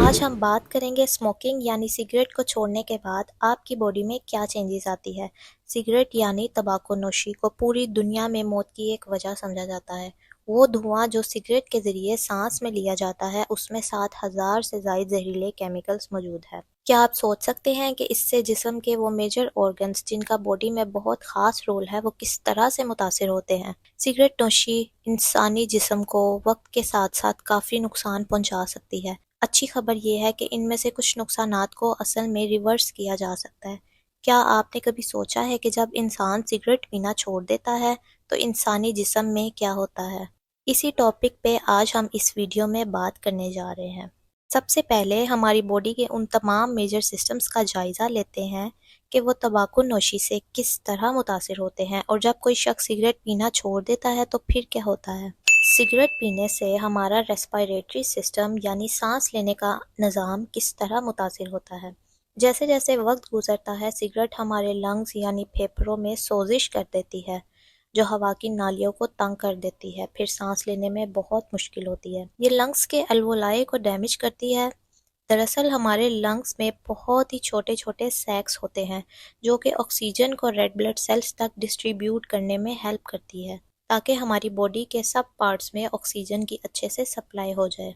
آج ہم بات کریں گے اسموکنگ یعنی سگریٹ کو چھوڑنے کے بعد آپ کی باڈی میں کیا چینجز آتی ہے۔ سگریٹ یعنی تمباکو نوشی کو پوری دنیا میں موت کی ایک وجہ سمجھا جاتا ہے۔ وہ دھواں جو سگریٹ کے ذریعے سانس میں لیا جاتا ہے اس میں 7,000 سے زائد زہریلے کیمیکلز موجود ہے۔ کیا آپ سوچ سکتے ہیں کہ اس سے جسم کے وہ میجر آرگنز جن کا باڈی میں بہت خاص رول ہے وہ کس طرح سے متاثر ہوتے ہیں؟ سگریٹ نوشی انسانی جسم کو وقت کے ساتھ ساتھ کافی نقصان پہنچا سکتی ہے۔ اچھی خبر یہ ہے کہ ان میں سے کچھ نقصانات کو اصل میں ریورس کیا جا سکتا ہے۔ کیا آپ نے کبھی سوچا ہے کہ جب انسان سگریٹ پینا چھوڑ دیتا ہے تو انسانی جسم میں کیا ہوتا ہے؟ اسی ٹاپک پہ آج ہم اس ویڈیو میں بات کرنے جا رہے ہیں۔ سب سے پہلے ہماری باڈی کے ان تمام میجر سسٹمز کا جائزہ لیتے ہیں کہ وہ تمباکو نوشی سے کس طرح متاثر ہوتے ہیں، اور جب کوئی شخص سگریٹ پینا چھوڑ دیتا ہے تو پھر کیا ہوتا ہے۔ سگریٹ پینے سے ہمارا ریسپائریٹری سسٹم یعنی سانس لینے کا نظام کس طرح متاثر ہوتا ہے۔ جیسے جیسے وقت گزرتا ہے سگریٹ ہمارے لنگز یعنی پھیپھڑوں میں سوزش کر دیتی ہے جو ہوا کی نالیوں کو تنگ کر دیتی ہے، پھر سانس لینے میں بہت مشکل ہوتی ہے۔ یہ لنگز کے الولائی کو ڈیمیج کرتی ہے۔ دراصل ہمارے لنگز میں بہت ہی چھوٹے چھوٹے سیکس ہوتے ہیں جو کہ آکسیجن کو ریڈ بلڈ سیلز تک ڈسٹریبیوٹ کرنے میں ہیلپ کرتی ہے تاکہ ہماری باڈی کے سب پارٹس میں آکسیجن کی اچھے سے سپلائی ہو جائے۔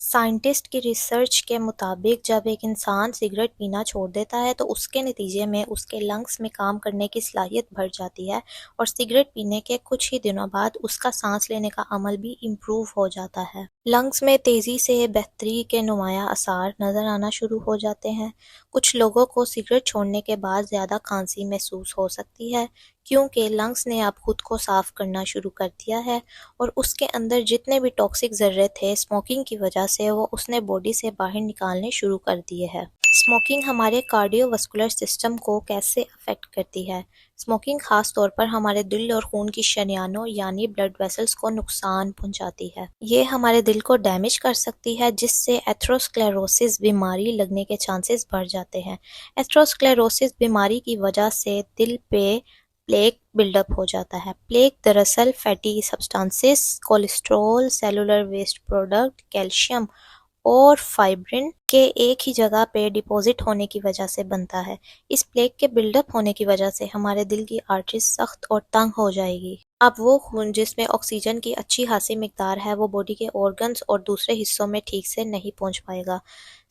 سائنٹسٹ کی ریسرچ کے مطابق جب ایک انسان سگریٹ پینا چھوڑ دیتا ہے تو اس کے نتیجے میں اس کے لنگز میں کام کرنے کی صلاحیت بڑھ جاتی ہے، اور سگریٹ پینے کے کچھ ہی دنوں بعد اس کا سانس لینے کا عمل بھی امپروو ہو جاتا ہے۔ لنگز میں تیزی سے بہتری کے نمایاں آثار نظر آنا شروع ہو جاتے ہیں۔ کچھ لوگوں کو سگریٹ چھوڑنے کے بعد زیادہ کھانسی محسوس ہو سکتی ہے کیونکہ لنگز نے اب خود کو صاف کرنا شروع کر دیا ہے، اور اس کے اندر جتنے بھی ٹاکسک ذرے تھے اسموکنگ کی وجہ سے وہ اس نے باڈی سے باہر نکالنے شروع کر دیے ہیں۔ اسموکنگ ہمارے کارڈیو واسکولر سسٹم کو کیسے افیکٹ کرتی ہے؟ اسموکنگ خاص طور پر ہمارے دل اور خون کی شریانوں یعنی بلڈ ویسلز کو نقصان پہنچاتی ہے۔ یہ ہمارے دل کو ڈیمیج کر سکتی ہے جس سے ایتھروسکلیروسس بیماری لگنے کے چانسز بڑھ جاتے ہیں۔ ایتھروسکلیروسس بیماری کی وجہ سے دل پہ پلیک بلڈ اپ ہو جاتا ہے۔ پلیک دراصل fatty substances, cholesterol, cellular waste product, calcium اور فائبرن کے ایک ہی جگہ پہ ڈپوزٹ ہونے کی وجہ سے بنتا ہے۔ اس پلیک کے بلڈ اپ ہونے کی وجہ سے ہمارے دل کی آرٹریز سخت اور تنگ ہو جائے گی۔ اب وہ خون جس میں آکسیجن کی اچھی خاصی مقدار ہے وہ باڈی کے آرگنز اور دوسرے حصوں میں ٹھیک سے نہیں پہنچ پائے گا۔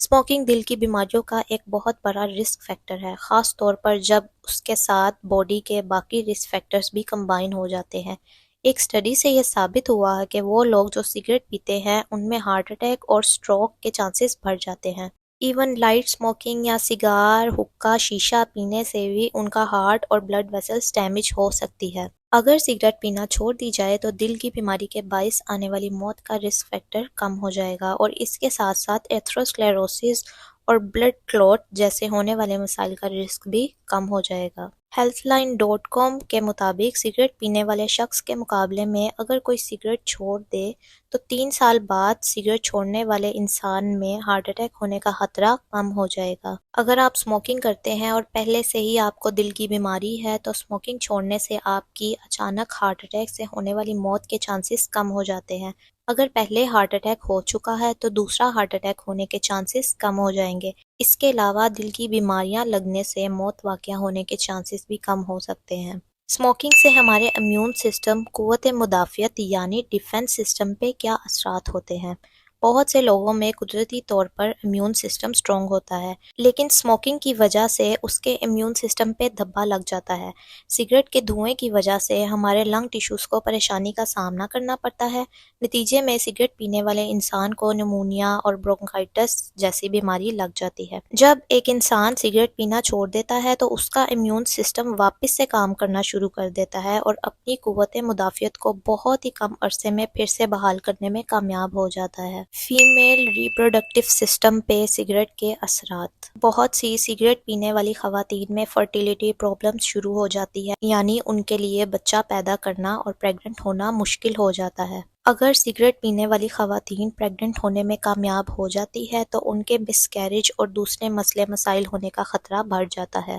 اسموکنگ دل کی بیماریوں کا ایک بہت بڑا رسک فیکٹر ہے، خاص طور پر جب اس کے ساتھ باڈی کے باقی رسک فیکٹرز بھی کمبائن ہو جاتے ہیں۔ ایک اسٹڈی سے یہ ثابت ہوا ہے کہ وہ لوگ جو سگریٹ پیتے ہیں ان میں ہارٹ اٹیک اور سٹروک کے چانسز بڑھ جاتے ہیں۔ ایون لائٹ اسموکنگ یا سگار، حقہ، شیشہ پینے سے بھی ان کا ہارٹ اور بلڈ ویسلز ڈیمیج ہو سکتی ہے۔ اگر سگریٹ پینا چھوڑ دی جائے تو دل کی بیماری کے باعث آنے والی موت کا رسک فیکٹر کم ہو جائے گا، اور اس کے ساتھ ساتھ ایتھروسکلیروسس اور بلڈ کلوٹ جیسے ہونے والے مسائل کا رسک بھی کم ہو جائے گا۔ healthline.com کے مطابق سگریٹ پینے والے شخص کے مقابلے میں اگر کوئی سگریٹ چھوڑ دے تو 3 سال بعد سگریٹ چھوڑنے والے انسان میں ہارٹ اٹیک ہونے کا خطرہ کم ہو جائے گا۔ اگر آپ اسموکنگ کرتے ہیں اور پہلے سے ہی آپ کو دل کی بیماری ہے تو اسموکنگ چھوڑنے سے آپ کی اچانک ہارٹ اٹیک سے ہونے والی موت کے چانسز کم ہو جاتے ہیں۔ اگر پہلے ہارٹ اٹیک ہو چکا ہے تو دوسرا ہارٹ اٹیک ہونے کے چانسز کم ہو جائیں گے۔ اس کے علاوہ دل کی بیماریاں لگنے سے موت واقع ہونے کے چانسز بھی کم ہو سکتے ہیں۔ اسموکنگ سے ہمارے امیون سسٹم، قوت مدافعت یعنی ڈیفنس سسٹم پہ کیا اثرات ہوتے ہیں؟ بہت سے لوگوں میں قدرتی طور پر امیون سسٹم سٹرونگ ہوتا ہے، لیکن اسموکنگ کی وجہ سے اس کے امیون سسٹم پہ دھبا لگ جاتا ہے۔ سگریٹ کے دھوئیں کی وجہ سے ہمارے لنگ ٹیشوز کو پریشانی کا سامنا کرنا پڑتا ہے۔ نتیجے میں سگریٹ پینے والے انسان کو نمونیا اور برونکائٹس جیسی بیماری لگ جاتی ہے۔ جب ایک انسان سگریٹ پینا چھوڑ دیتا ہے تو اس کا امیون سسٹم واپس سے کام کرنا شروع کر دیتا ہے اور اپنی قوت مدافعت کو بہت ہی کم عرصے میں پھر سے بحال کرنے میں کامیاب ہو جاتا ہے۔ فیمیل ریپروڈکٹیو سسٹم پہ سگریٹ کے اثرات۔ بہت سی سگریٹ پینے والی خواتین میں فرٹیلیٹی پرابلمز شروع ہو جاتی ہے، یعنی ان کے لیے بچہ پیدا کرنا اور پریگننٹ ہونا مشکل ہو جاتا ہے۔ اگر سگریٹ پینے والی خواتین پریگننٹ ہونے میں کامیاب ہو جاتی ہے تو ان کے مسکیریج اور دوسرے مسائل ہونے کا خطرہ بڑھ جاتا ہے۔